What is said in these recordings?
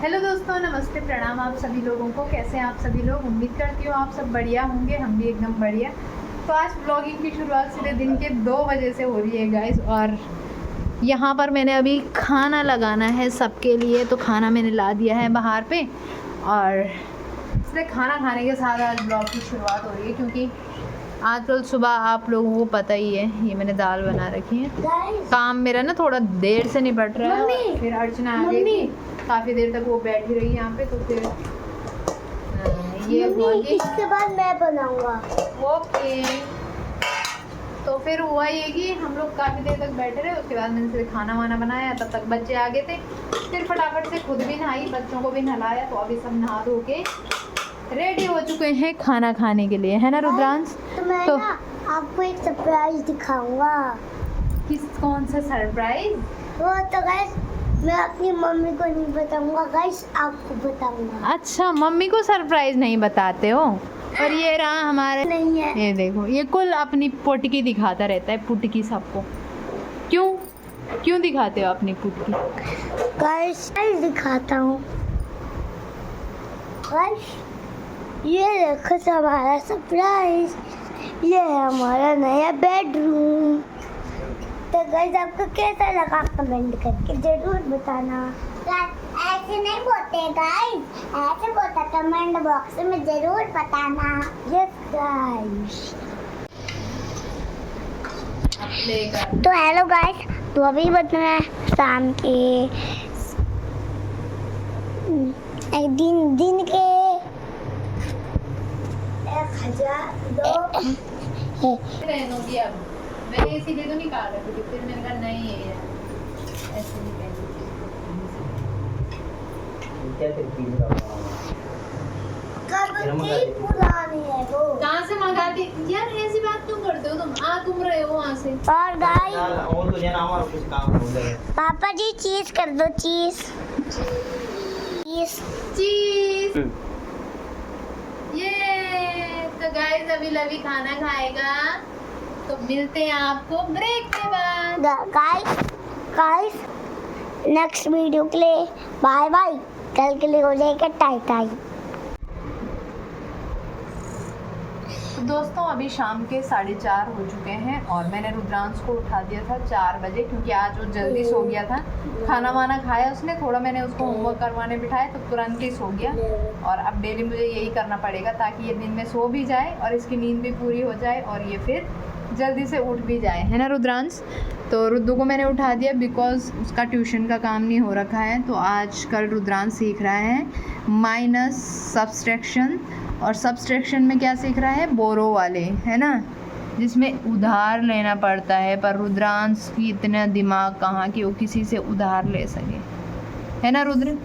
Hello दोस्तों, नमस्ते, प्रणाम आप सभी लोगों को। कैसे हैं आप सभी लोग? उम्मीद करती हूँ आप सब बढ़िया होंगे, हम भी एकदम बढ़िया। तो आज ब्लॉगिंग की शुरुआत सीधे दिन के 2 बजे से हो रही है गाइस। और यहाँ पर मैंने अभी खाना लगाना है सबके लिए, तो खाना मैंने ला दिया है बाहर पे। और इसलिए खाना खाने के साथ आज ब्लॉग की शुरुआत हो रही है, क्योंकि आजकल सुबह आप लोगों को पता ही है, ये मैंने दाल बना रखी है। काम मेरा ना थोड़ा देर से निपट रहा है। फिर अर्चना आ गई, काफ़ी देर तक वो बैठी रही यहाँ पे, तो फिर ये इसके बाद मैं बनाऊंगा। ओके। तो फिर हुआ ये कि हम लोग काफ़ी देर तक बैठे रहे। उसके बाद मैंने सिर्फ खाना वाना बनाया, तब तक बच्चे आ गए थे। फिर फटाफट से खुद भी नहाई, बच्चों को भी नहलाया। तो अभी सब नहा धो के रेडी हो चुके हैं खाना खाने के लिए, है ना रुद्रांश? तो मैं तो ना आपको एक सरप्राइज दिखाऊंगा। कौन सा सरप्राइज? वो तो गाइस मैं अपनी मम्मी को नहीं बताऊंगा गाइस, आपको बताऊंगा। अच्छा, मम्मी को सरप्राइज नहीं बताते हो? और ये रहा हमारे, नहीं है। ये देखो, ये कुल अपनी पुटकी दिखाता रहता है, पुटकी सबको। क्यों दिखाते हो अपनी पुटकी? गाइस दिखाता हूँ। गाइस ये देखो हमारा सरप्राइज, ये है हमारा नया बेडरूम। तो गाइस आपको कैसा लगा कमेंट करके जरूर बताना। ऐसे नहीं बोलते गाइस, ऐसे बोलता कमेंट बॉक्स में जरूर बताना। Yes guys. तो हेलो गाइस, तो अभी बज रहे हैं शाम के एक दिन के 1002 मैंने इसीलिए तो निकाल रखी थी, फिर मैंने कहा नहीं है ऐसे नहीं कहनी कब पुरानी है वो। कहाँ से मंगाती यार? ऐसी बात क्यों करते हो तुम? तुम रहे हो वहाँ से। और गाइस पापा जी चीज कर दो, चीज। ये तो गाइस अभी लवी खाना खाएगा, तो मिलते हैं आपको ब्रेक के बाद। गाइस नेक्स्ट वीडियो के लिए बाय बाय। कल के लिए हो जाएगा टाई टाई। तो दोस्तों अभी शाम के 4:30 हो चुके हैं और मैंने रुद्रांश को उठा दिया था 4 बजे, क्योंकि आज वो जल्दी सो गया था। खाना वाना खाया उसने, थोड़ा मैंने उसको होमवर्क करवाने बिठाया तो तुरंत ही सो गया। और अब डेली मुझे यही करना पड़ेगा, ताकि ये दिन में सो भी जाए और इसकी नींद भी पूरी हो जाए और ये फिर जल्दी से उठ भी जाए, है ना रुद्रांश? तो रुद्दू को मैंने उठा दिया, बिकॉज़ उसका ट्यूशन का काम नहीं हो रखा है। तो आज कल रुद्रांश सीख रहा है माइनस, सब्सट्रैक्शन। और सब्सट्रैक्शन में क्या सीख रहा है? बोरो वाले, है ना, जिसमें उधार लेना पड़ता है। पर रुद्रांश की इतना दिमाग कहाँ कि वो किसी से उधार ले सके, है ना रुद्र?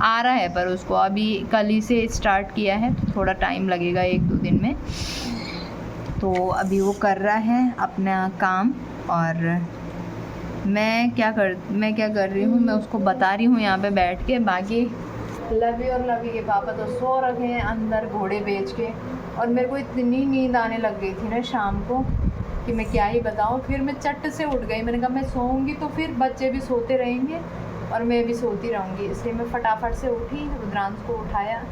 आ रहा है, पर उसको अभी कल ही से स्टार्ट किया है, तो थोड़ा टाइम लगेगा 1-2 दिन में। तो अभी वो कर रहा है अपना काम। और मैं क्या कर रही हूँ, मैं उसको बता रही हूँ यहाँ पे बैठ के। बाकी लवी और लवी के पापा तो सो रखे हैं अंदर घोड़े बेच के। और मेरे को इतनी नींद आने लग गई थी ना शाम को कि मैं क्या ही बताऊँ। फिर मैं चट से उठ गई, मैंने कहा मैं सोऊंगी तो फिर बच्चे भी सोते रहेंगे और मैं भी सोती रहूँगी। इसलिए मैं फटाफट से उठी, रुद्रांश को उठाया।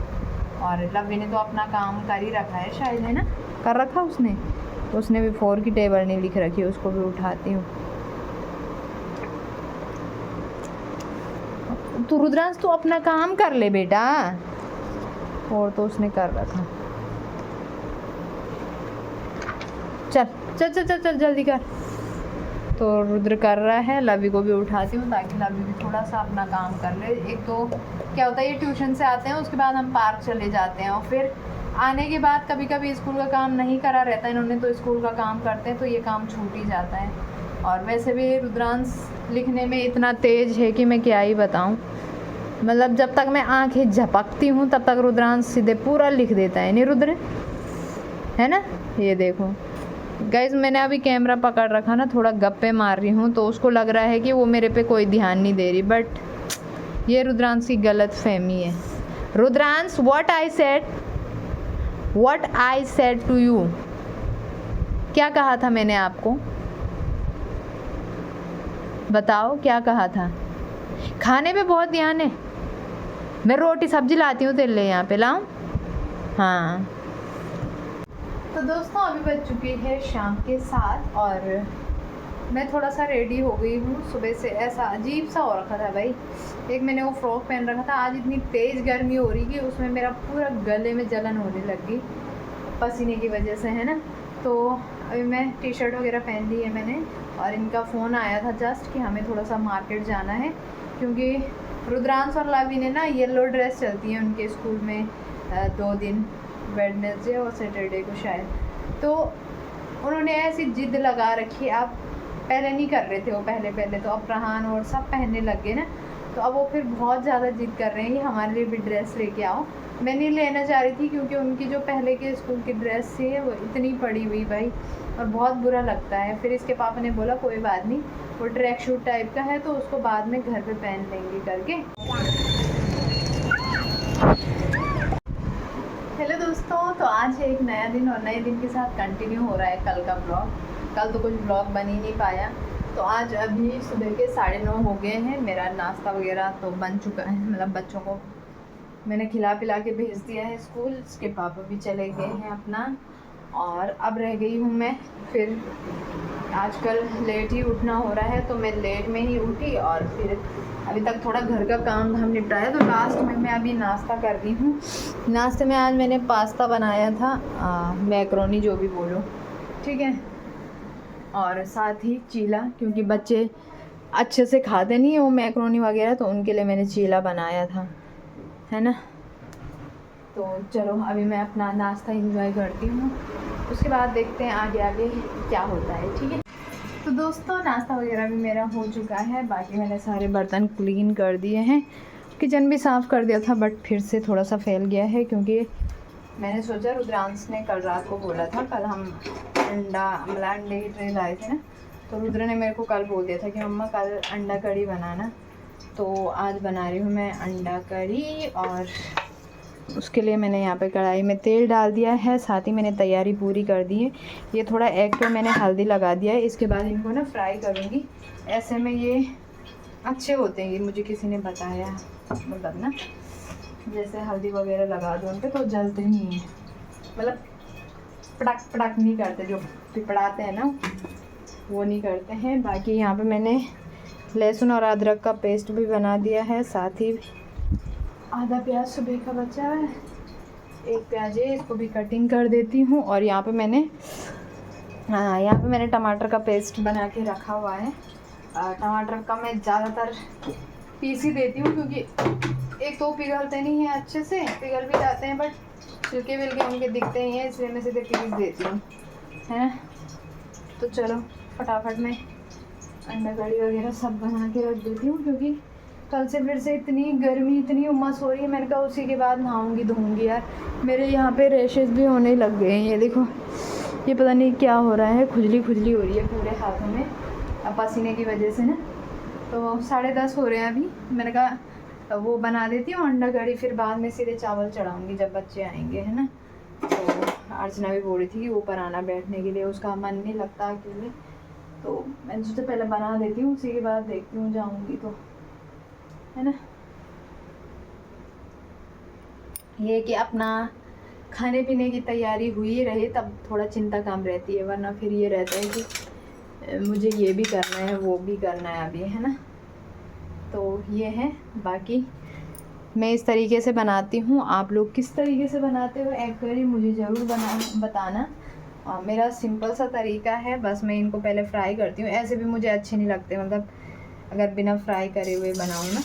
और लवी ने तो अपना काम कर ही रखा है शायद, है ना? कर रखा उसने भी 4 की टेबल नहीं लिख रखी, उसको भी उठाती हूँ। तो रुद्रांश तू अपना काम कर ले बेटा, और तो उसने कर रखा। चल चल चल चल चल जल्दी कर। तो रुद्र कर रहा है, लवी को भी उठाती हूँ ताकि लवी भी थोड़ा सा अपना काम कर ले। एक तो क्या होता है, ये ट्यूशन से आते हैं, उसके बाद हम पार्क चले जाते हैं और फिर आने के बाद कभी कभी स्कूल का काम नहीं करा रहता इन्होंने, तो स्कूल का काम करते हैं तो ये काम छूट ही जाता है। और वैसे भी रुद्रांश लिखने में इतना तेज़ है कि मैं क्या ही बताऊं। मतलब जब तक मैं आंखें झपकती हूँ तब तक रुद्रांश सीधे पूरा लिख देता है, नहीं रुद्र? है ना? ये देखो गाइज, मैंने अभी कैमरा पकड़ रखा ना, थोड़ा गप्पे मार रही हूँ, तो उसको लग रहा है कि वो मेरे पे कोई ध्यान नहीं दे रही, बट ये रुद्रांश की गलत फहमी है। Rudransh, what I said to you, क्या कहा था मैंने आपको? बताओ क्या कहा था? खाने पे बहुत ध्यान मैं रोटी सब्जी लाती हूँ तेरे लिए, यहाँ पे लाऊं? हाँ। तो दोस्तों अभी बज चुकी है शाम के 7 और मैं थोड़ा सा रेडी हो गई हूँ। सुबह से ऐसा अजीब सा हो रखा था भाई। एक मैंने वो फ्रॉक पहन रखा था, आज इतनी तेज़ गर्मी हो रही कि उसमें मेरा पूरा गले में जलन होने लग गई पसीने की वजह से, है ना। तो अभी मैं टी शर्ट वगैरह पहन ली है मैंने, और इनका फ़ोन आया था जस्ट कि हमें थोड़ा सा मार्केट जाना है, क्योंकि रुद्रांश और लावी ने ना येलो ड्रेस चलती है उनके स्कूल में 2 दिन, वेडनेसडे और सैटरडे को शायद। तो उन्होंने ऐसी जिद लगा रखी, आप पहले नहीं कर रहे थे वो, पहले तो अब रहान और सब पहनने लग गए ना, तो अब वो फिर बहुत ज़्यादा जिद कर रहे हैं कि हमारे लिए भी ड्रेस लेके आओ। मैं नहीं लेना चाह रही थी क्योंकि उनकी जो पहले के स्कूल की ड्रेस थी वो इतनी पड़ी हुई भाई, और बहुत बुरा लगता है। फिर इसके पापा ने बोला कोई बात नहीं, वो ट्रैक शूट टाइप का है तो उसको बाद में घर पे पहन लेंगे करके। हेलो दोस्तों, तो आज है एक नया दिन और नए दिन के साथ कंटिन्यू हो रहा है कल का ब्लॉग। कल तो कुछ ब्लॉग बन ही नहीं पाया, तो आज अभी सुबह के 9:30 हो गए हैं। मेरा नाश्ता वगैरह तो बन चुका है, मतलब बच्चों को मैंने खिला पिला के भेज दिया है स्कूल। उसके पापा भी चले गए हैं अपना, और अब रह गई हूँ मैं। फिर आजकल लेट ही उठना हो रहा है तो मैं लेट में ही उठी, और फिर अभी तक थोड़ा घर का काम धाम निपटाया, तो लास्ट में मैं अभी नाश्ता कर रही हूँ। नाश्ते में आज मैंने पास्ता बनाया था, मैक्रोनी जो भी बोलो, ठीक है, और साथ ही चीला, क्योंकि बच्चे अच्छे से खाते नहीं है वो मैक्रोनी वगैरह, तो उनके लिए मैंने चीला बनाया था, है ना। तो चलो अभी मैं अपना नाश्ता एंजॉय करती हूँ, उसके बाद देखते हैं आगे आगे क्या होता है, ठीक है। तो दोस्तों नाश्ता वगैरह भी मेरा हो चुका है, बाकी मैंने सारे बर्तन क्लीन कर दिए हैं, किचन भी साफ़ कर दिया था, बट फिर से थोड़ा सा फैल गया है, क्योंकि मैंने सोचा रुद्रांश ने कल रात को बोला था, कल हम अंडे की ट्रे लाए थे ना, तो रुद्र ने मेरे को कल बोल दिया था कि मम्मा कल अंडा कढ़ी बनाना, तो आज बना रही हूँ मैं अंडा कढ़ी। और उसके लिए मैंने यहाँ पे कढ़ाई में तेल डाल दिया है, साथ ही मैंने तैयारी पूरी कर दी है। ये थोड़ा एग पे मैंने हल्दी लगा दिया है, इसके बाद इनको ना फ्राई करूँगी। ऐसे में ये अच्छे होते हैं, ये मुझे किसी ने बताया, मतलब ना जैसे हल्दी वगैरह लगा दो उन पर तो जलते नहीं हैं, मतलब पटक पटक नहीं करते, जो पिपड़ाते हैं ना वो नहीं करते हैं। बाकी यहाँ पे मैंने लहसुन और अदरक का पेस्ट भी बना दिया है, साथ ही आधा प्याज सुबह का बचा है, एक प्याज है, इसको भी कटिंग कर देती हूँ। और यहाँ पे मैंने टमाटर का पेस्ट बना के रखा हुआ है। टमाटर का मैं ज़्यादातर पीस ही देती हूँ, क्योंकि एक तो पिघलते नहीं हैं अच्छे से, पिघल भी जाते हैं बट छिलके विलके उनके दिखते ही हैं, इसलिए मैं सीधे पीस देती हूँ, है ना। तो चलो फटाफट में अंडा कढ़ी वगैरह सब बना के रख देती हूँ, क्योंकि कल से फिर से इतनी गर्मी, इतनी उमस हो रही है। मैंने कहा उसी के बाद नहाऊंगी धोऊंगी यार। मेरे यहाँ पे रैशेस भी होने लग गए हैं, ये देखो, ये पता नहीं क्या हो रहा है, खुजली खुजली हो रही है पूरे हाथों में, अब पसीने की वजह से ना। तो 10:30 हो रहे हैं अभी, मैंने कहा वो बना देती हूँ अंडा कढ़ी, फिर बाद में सीधे चावल चढ़ाऊँगी जब बच्चे आएंगे, है ना। तो अर्चना भी बोल रही थी कि ऊपर आना बैठने के लिए, उसका मन नहीं लगता अकेले, तो मैंने सोचा पहले बना देती हूँ, उसी के बाद देखती हूँ जाऊँगी तो, है ना। ये कि अपना खाने पीने की तैयारी हुई रहे तब थोड़ा चिंता कम रहती है, वरना फिर ये रहता है कि मुझे ये भी करना है वो भी करना है अभी, है ना। तो ये है, बाकी मैं इस तरीके से बनाती हूँ, आप लोग किस तरीके से बनाते हो एग करी मुझे ज़रूर बताना। मेरा सिंपल सा तरीका है, बस मैं इनको पहले फ्राई करती हूँ। ऐसे भी मुझे अच्छे नहीं लगते, मतलब अगर बिना फ्राई करे हुए बनाऊँ ना।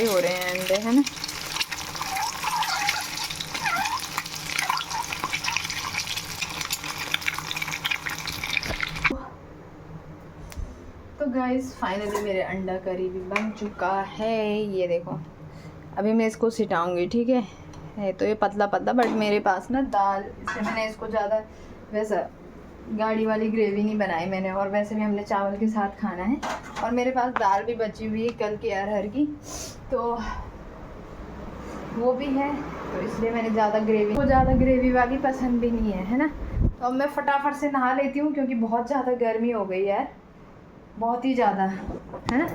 हो रहे हैं अंडे, है ना। तो गाइस फाइनली मेरे अंडा करी भी बन चुका है, ये देखो। अभी मैं इसको सिटाऊंगी, ठीक है तो ये पतला पतला, बट मेरे पास ना दाल, इसलिए मैंने इसको ज़्यादा वैसा गाढ़ी वाली ग्रेवी नहीं बनाई मैंने, और वैसे भी हमने चावल के साथ खाना है, और मेरे पास दाल भी बची हुई है कल की अरहर की, तो वो भी है, तो इसलिए मैंने ज़्यादा ग्रेवी वाली पसंद भी नहीं है ना। अब मैं फटाफट से नहा लेती हूँ क्योंकि बहुत ज़्यादा गर्मी हो गई है, बहुत ही ज़्यादा है।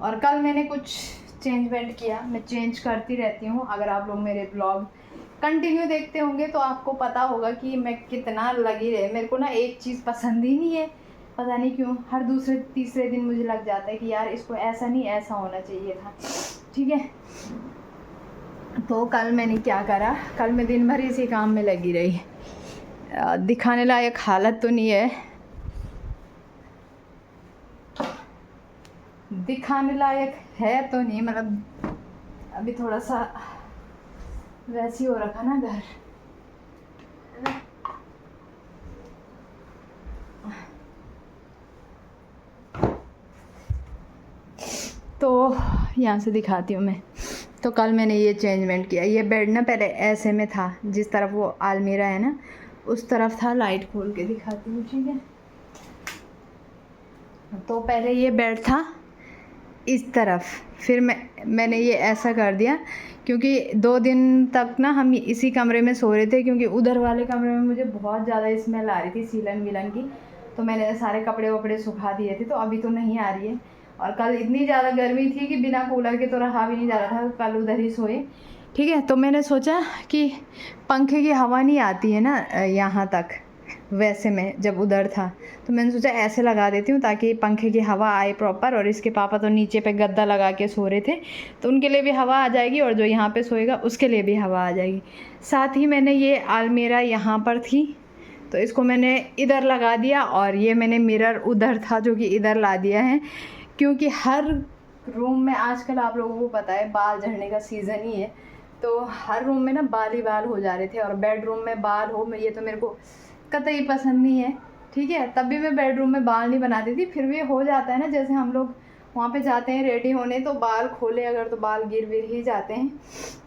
और कल मैंने कुछ चेंजमेंट किया, मैं चेंज करती रहती हूँ। अगर आप लोग मेरे ब्लॉग कंटिन्यू देखते होंगे तो आपको पता होगा कि मैं कितना लगी रहे। मेरे को ना एक चीज़ पसंद ही नहीं है, पता नहीं क्यों। हर दूसरे तीसरे दिन मुझे लग जाता है कि यार इसको ऐसा नहीं, ऐसा होना चाहिए था। ठीक है, तो कल मैंने क्या करा, कल मैं दिन भर इसी काम में लगी रही। दिखाने लायक हालत तो नहीं है, दिखाने लायक है तो नहीं, मतलब अभी थोड़ा सा वैसी हो रखा ना घर। तो यहाँ से दिखाती हूँ मैं। तो कल मैंने ये चेंजमेंट किया। ये बेड ना पहले ऐसे में था, जिस तरफ वो अलमीरा है ना उस तरफ था। लाइट खोल के दिखाती हूँ, ठीक है। तो पहले ये बेड था इस तरफ, फिर मैंने ये ऐसा कर दिया क्योंकि 2 दिन तक ना हम इसी कमरे में सो रहे थे, क्योंकि उधर वाले कमरे में मुझे बहुत ज़्यादा स्मेल आ रही थी सीलन विलन की। तो मैंने सारे कपड़े वपड़े सुखा दिए थे, तो अभी तो नहीं आ रही है। और कल इतनी ज़्यादा गर्मी थी कि बिना कूलर के तो रहा भी नहीं जा रहा था, कल उधर ही सोए। ठीक है, तो मैंने सोचा कि पंखे की हवा नहीं आती है ना यहाँ तक, वैसे में जब उधर था तो मैंने सोचा ऐसे लगा देती हूँ ताकि पंखे की हवा आए प्रॉपर। और इसके पापा तो नीचे पे गद्दा लगा के सो रहे थे, तो उनके लिए भी हवा आ जाएगी और जो यहाँ पे सोएगा उसके लिए भी हवा आ जाएगी। साथ ही मैंने ये अलमीरा यहाँ पर थी तो इसको मैंने इधर लगा दिया, और ये मैंने मिरर उधर था जो कि इधर ला दिया है, क्योंकि हर रूम में आजकल आप लोगों को पता है बाल झड़ने का सीज़न ही है। तो हर रूम में ना बाल ही बाल हो जा रहे थे, और बेडरूम में बाल हो, ये तो मेरे को कतई पसंद नहीं है। ठीक है, तब भी मैं बेडरूम में बाल नहीं बनाती थी, फिर भी हो जाता है ना, जैसे हम लोग वहाँ पे जाते हैं रेडी होने तो बाल खोले अगर तो बाल गिर विर ही जाते हैं।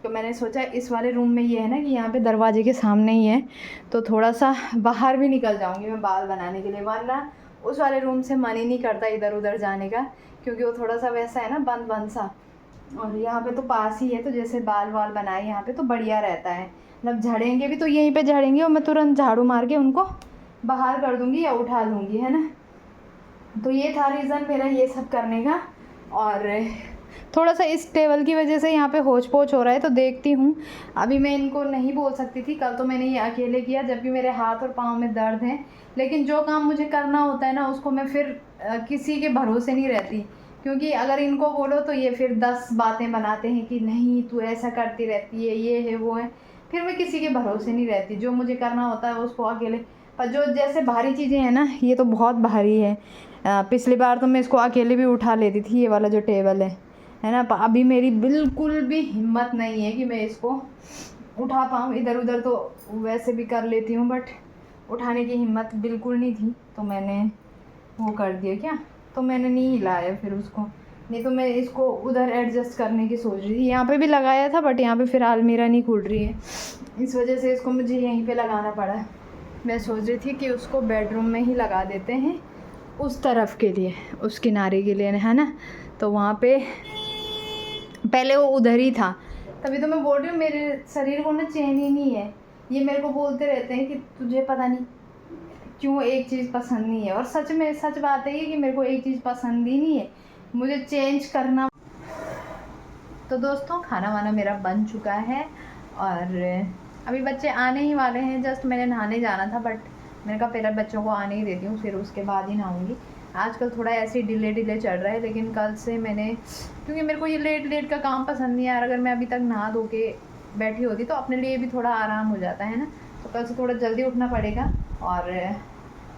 तो मैंने सोचा इस वाले रूम में ये है ना कि यहाँ पे दरवाजे के सामने ही है, तो थोड़ा सा बाहर भी निकल जाऊँगी मैं बाल बनाने के लिए, वरना उस वाले रूम से मन ही नहीं करता इधर उधर जाने का, क्योंकि वो थोड़ा सा वैसा है ना बंद बंद सा। और यहाँ पे तो पास ही है, तो जैसे बाल वाल बनाए यहाँ पे तो बढ़िया रहता है। मतलब झड़ेंगे भी तो यहीं पे झड़ेंगे, और मैं तुरंत झाड़ू मार के उनको बाहर कर दूँगी या उठा लूँगी, है ना। तो ये था रीज़न मेरा ये सब करने का। और थोड़ा सा इस टेबल की वजह से यहाँ पे होच पोच हो रहा है, तो देखती हूँ। अभी मैं इनको नहीं बोल सकती थी, कल तो मैंने ये अकेले किया जबकि मेरे हाथ और पाँव में दर्द है। लेकिन जो काम मुझे करना होता है ना उसको मैं फिर किसी के भरोसे नहीं रहती, क्योंकि अगर इनको बोलो तो ये फिर 10 बातें बनाते हैं कि नहीं तू ऐसा करती रहती है, ये है वो है। फिर मैं किसी के भरोसे नहीं रहती, जो मुझे करना होता है उसको अकेले। पर जो जैसे भारी चीज़ें हैं ना, ये तो बहुत भारी है। पिछली बार तो मैं इसको अकेले भी उठा लेती थी, ये वाला जो टेबल है ना। अभी मेरी बिल्कुल भी हिम्मत नहीं है कि मैं इसको उठा पाऊँ। इधर उधर तो वैसे भी कर लेती हूँ, बट उठाने की हिम्मत बिल्कुल नहीं थी, तो मैंने वो कर दिया क्या, तो मैंने नहीं हिलाया फिर उसको। नहीं तो मैं इसको उधर एडजस्ट करने की सोच रही थी, यहाँ पे भी लगाया था बट यहाँ पे फिर अलमीरा नहीं खुल रही है, इस वजह से इसको मुझे यहीं पे लगाना पड़ा। मैं सोच रही थी कि उसको बेडरूम में ही लगा देते हैं, उस तरफ के लिए, उस किनारे के लिए, है ना। तो वहाँ पे पहले वो उधर ही था, तभी तो मैं बोल रही हूँ मेरे शरीर को ना चैन ही नहीं है। ये मेरे को बोलते रहते हैं कि तुझे पता नहीं क्यों एक चीज़ पसंद नहीं है, और सच में सच बात है ये कि मेरे को एक चीज़ पसंद ही नहीं है, मुझे चेंज करना। तो दोस्तों खाना वाना मेरा बन चुका है, और अभी बच्चे आने ही वाले हैं। जस्ट मैंने नहाने जाना था, बट मैंने कहा पहले बच्चों को आने ही देती हूँ, फिर उसके बाद ही नहाऊंगी। आजकल थोड़ा ऐसे डिले चल रहा है, लेकिन कल से मैंने, क्योंकि मेरे को ये लेट का काम पसंद नहीं है यार। अगर मैं अभी तक नहा धो के बैठी होती तो अपने लिए भी थोड़ा आराम हो जाता है ना। तो कल से थोड़ा जल्दी उठना पड़ेगा। और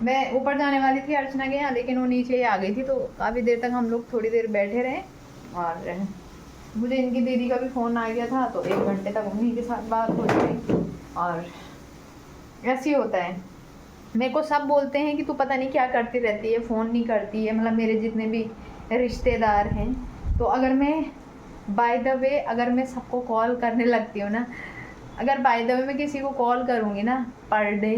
मैं ऊपर जाने वाली थी अर्चना के यहाँ, लेकिन वो नीचे ही आ गई थी, तो काफ़ी देर तक हम लोग थोड़ी देर बैठे रहे। और मुझे इनकी दीदी का भी फ़ोन आ गया था, तो 1 घंटे तक उन्हीं के साथ बात हो गई। और ऐसे ही होता है, मेरे को सब बोलते हैं कि तू पता नहीं क्या करती रहती है, फ़ोन नहीं करती है। मतलब मेरे जितने भी रिश्तेदार हैं, तो अगर मैं बाय द वे अगर मैं सबको कॉल करने लगती हूँ ना, अगर बाय द वे मैं किसी को कॉल करूँगी ना पर डे,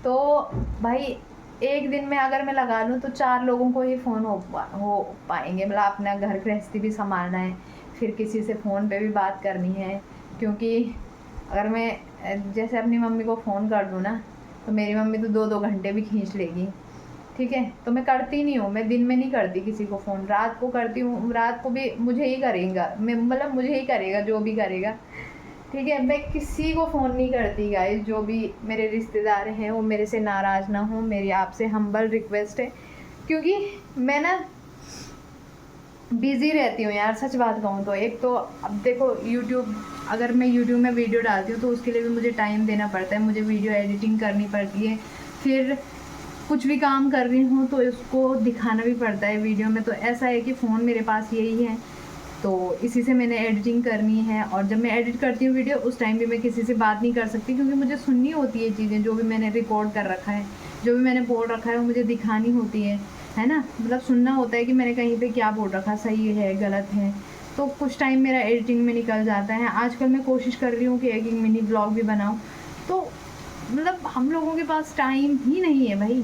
तो भाई एक दिन में अगर मैं लगा लूँ तो 4 लोगों को ही फ़ोन हो पाएंगे। मतलब अपना घर गृहस्थी भी संभालना है, फिर किसी से फ़ोन पे भी बात करनी है। क्योंकि अगर मैं जैसे अपनी मम्मी को फ़ोन कर दूँ ना, तो मेरी मम्मी तो 2-2 घंटे भी खींच लेगी, ठीक है। तो मैं करती नहीं हूँ, मैं दिन में नहीं करती किसी को फ़ोन, रात को करती हूँ। रात को भी मुझे ही करेगा, मैं मतलब मुझे ही करेगा जो भी करेगा, ठीक है। मैं किसी को फ़ोन नहीं करती गाइस। जो भी मेरे रिश्तेदार हैं वो मेरे से नाराज़ ना हो, मेरी आपसे हम्बल रिक्वेस्ट है, क्योंकि मैं ना बिज़ी रहती हूँ यार, सच बात कहूँ तो। एक तो अब देखो यूट्यूब, अगर मैं यूट्यूब में वीडियो डालती हूँ तो उसके लिए भी मुझे टाइम देना पड़ता है, मुझे वीडियो एडिटिंग करनी पड़ती है, फिर कुछ भी काम कर रही हूँ तो इसको दिखाना भी पड़ता है वीडियो में। तो ऐसा है कि फ़ोन मेरे पास यही है, तो इसी से मैंने एडिटिंग करनी है। और जब मैं एडिट करती हूँ वीडियो, उस टाइम भी मैं किसी से बात नहीं कर सकती, क्योंकि मुझे सुननी होती है चीज़ें, जो भी मैंने रिकॉर्ड कर रखा है, जो भी मैंने बोल रखा है वो मुझे दिखानी होती है ना। मतलब सुनना होता है कि मैंने कहीं पे क्या बोल रखा, सही है गलत है। तो कुछ टाइम मेरा एडिटिंग में निकल जाता है। आजकल मैं कोशिश कर रही हूँ कि एक मिनी ब्लॉग भी बनाऊँ, तो मतलब हम लोगों के पास टाइम ही नहीं है भाई,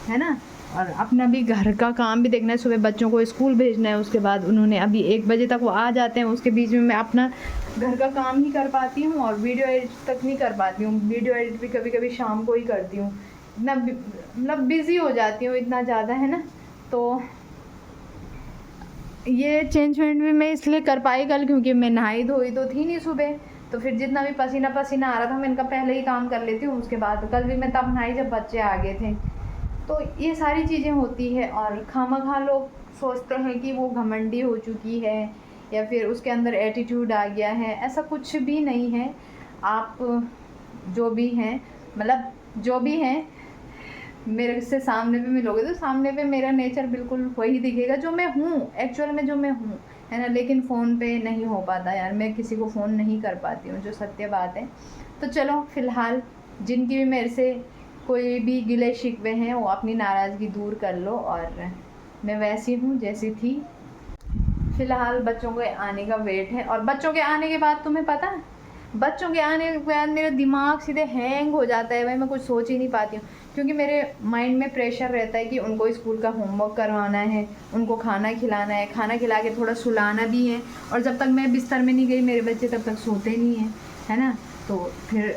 है ना। और अपना भी घर का काम भी देखना है, सुबह बच्चों को स्कूल भेजना है, उसके बाद उन्होंने अभी 1 बजे तक वो आ जाते हैं, उसके बीच में मैं अपना घर का काम ही कर पाती हूँ और वीडियो एडिट तक नहीं कर पाती हूँ। वीडियो एडिट भी कभी कभी शाम को ही करती हूँ, इतना मतलब बिज़ी हो जाती हूँ इतना ज़्यादा, है ना। तो ये चेंजमेंट भी मैं इसलिए कर पाई कल, क्योंकि मैं नहाई धोई तो थी नहीं सुबह, तो फिर जितना भी पसीना पसीना आ रहा था मैं इनका पहले ही काम कर लेती हूँ। उसके बाद कल भी मैं तब नहाई जब बच्चे आ गए थे। तो ये सारी चीज़ें होती है, और खामखा लोग सोचते हैं कि वो घमंडी हो चुकी है या फिर उसके अंदर एटीट्यूड आ गया है, ऐसा कुछ भी नहीं है। आप जो भी हैं, मतलब जो भी हैं, मेरे से सामने पे मिलोगे तो सामने पे मेरा नेचर बिल्कुल वही दिखेगा जो मैं हूँ, एक्चुअल में जो मैं हूँ, है ना। लेकिन फ़ोन पे नहीं हो पाता यार, मैं किसी को फ़ोन नहीं कर पाती हूँ, जो सत्य बात है। तो चलो फ़िलहाल जिनकी भी मेरे से कोई भी गिले शिकवे हैं वो अपनी नाराज़गी दूर कर लो, और मैं वैसी हूँ जैसी थी। फ़िलहाल बच्चों के आने का वेट है, और बच्चों के आने के बाद तुम्हें पता है, बच्चों के आने के बाद मेरा दिमाग सीधे हैंग हो जाता है भाई, मैं कुछ सोच ही नहीं पाती हूँ, क्योंकि मेरे माइंड में प्रेशर रहता है कि उनको स्कूल का होमवर्क करवाना है, उनको खाना खिलाना है, खाना खिला के थोड़ा सुलाना भी है, और जब तक मैं बिस्तर में नहीं गई मेरे बच्चे तब तक सोते नहीं हैं, है ना। तो फिर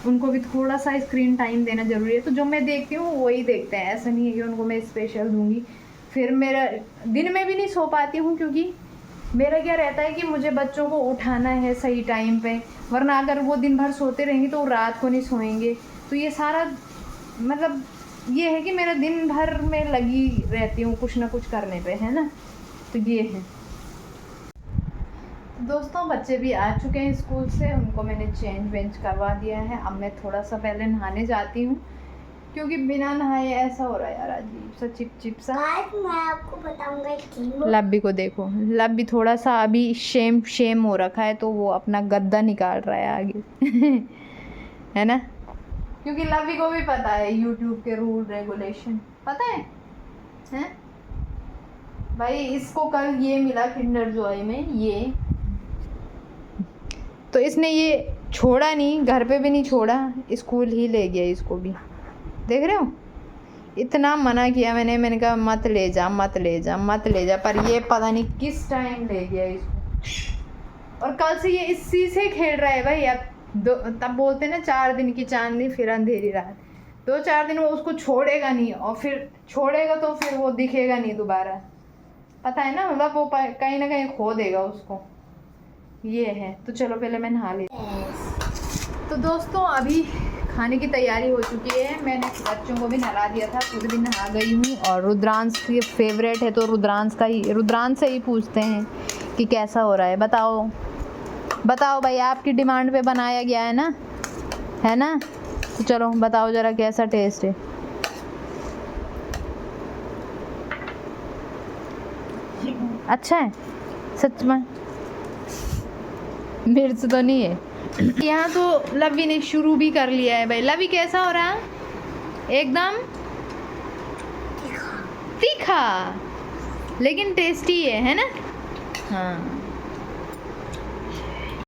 उनको भी थोड़ा सा स्क्रीन टाइम देना ज़रूरी है। तो जो मैं देखती हूँ वही देखते हैं, ऐसा नहीं है कि उनको मैं स्पेशल दूँगी। फिर मेरा दिन में भी नहीं सो पाती हूँ, क्योंकि मेरा क्या रहता है कि मुझे बच्चों को उठाना है सही टाइम पे, वरना अगर वो दिन भर सोते रहेंगे तो वो रात को नहीं सोएंगे। तो ये सारा मतलब ये है कि मेरा दिन भर में लगी रहती हूँ कुछ ना कुछ करने पे, है ना। तो ये है दोस्तों, बच्चे भी आ चुके हैं स्कूल से, उनको मैंने चेंज वेंज करवा दिया है। अब मैं थोड़ा सा पहले नहाने जाती हूँ, क्योंकि बिना नहाए ऐसा हो रहा है यार, अजीब सा चिप चिप सा। आज मैं आपको बताऊंगा कि लब्बी को देखो, लब्बी थोड़ा सा अभी शेम हो रखा है, तो वो अपना गद्दा निकाल रहा है आगे है ना, क्योंकि लब्बी को भी पता है यूट्यूब के रूल रेगुलेशन, पता है भाई। इसको कल ये मिला किंडर जॉय में, ये तो इसने ये छोड़ा नहीं, घर पे भी नहीं छोड़ा, स्कूल ही ले गया इसको भी। देख रहे हो, इतना मना किया मैंने कहा मत ले जा मत ले जा मत ले जा, पर ये पता नहीं किस टाइम ले गया इसको। और कल से ये इसी से खेल रहा है भाई। अब तब बोलते ना 4 दिन की चांदनी फिर अंधेरी रात, 2-4 दिन वो उसको छोड़ेगा नहीं, और फिर छोड़ेगा तो फिर वो दिखेगा नहीं दोबारा, पता है ना। मतलब वो कहीं ना कहीं खो देगा उसको, ये है। तो चलो पहले मैं नहा लेती हूँ। तो दोस्तों अभी खाने की तैयारी हो चुकी है, मैंने बच्चों को भी नहला दिया था, खुद भी नहा गई हूँ। और रुद्रांश की फेवरेट है, तो रुद्रांश से ही पूछते हैं कि कैसा हो रहा है। बताओ भाई, आपकी डिमांड पे बनाया गया है ना। तो चलो बताओ ज़रा कैसा टेस्ट है। अच्छा है सच में, मिर्च तो नहीं है यहाँ। तो लवी ने शुरू भी कर लिया है भाई। लवी कैसा हो रहा है? एकदम तीखा, लेकिन टेस्टी है ना। हाँ